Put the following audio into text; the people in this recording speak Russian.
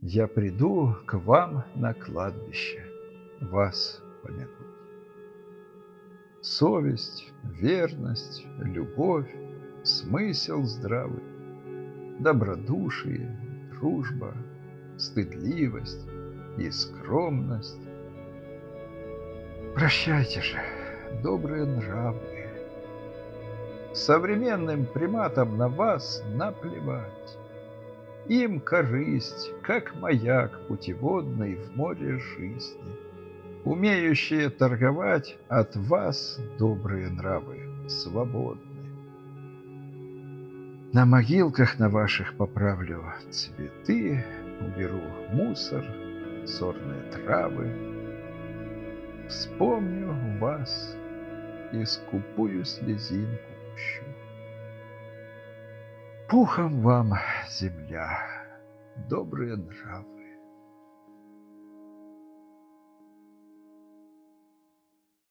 Я приду к вам на кладбище вас помянуть. Совесть, верность, любовь, смысл здравый, добродушие, дружба, стыдливость и скромность. Прощайте же, добрые нравы. Современным приматам на вас наплевать. Им корысть, как маяк путеводный в море жизни. Умеющие торговать от вас, добрые нравы, свободны. На могилках на ваших поправлю цветы, уберу мусор, сорные травы. Вспомню вас и скупую слезинку пущу. Пухом вам земля, добрые нравы.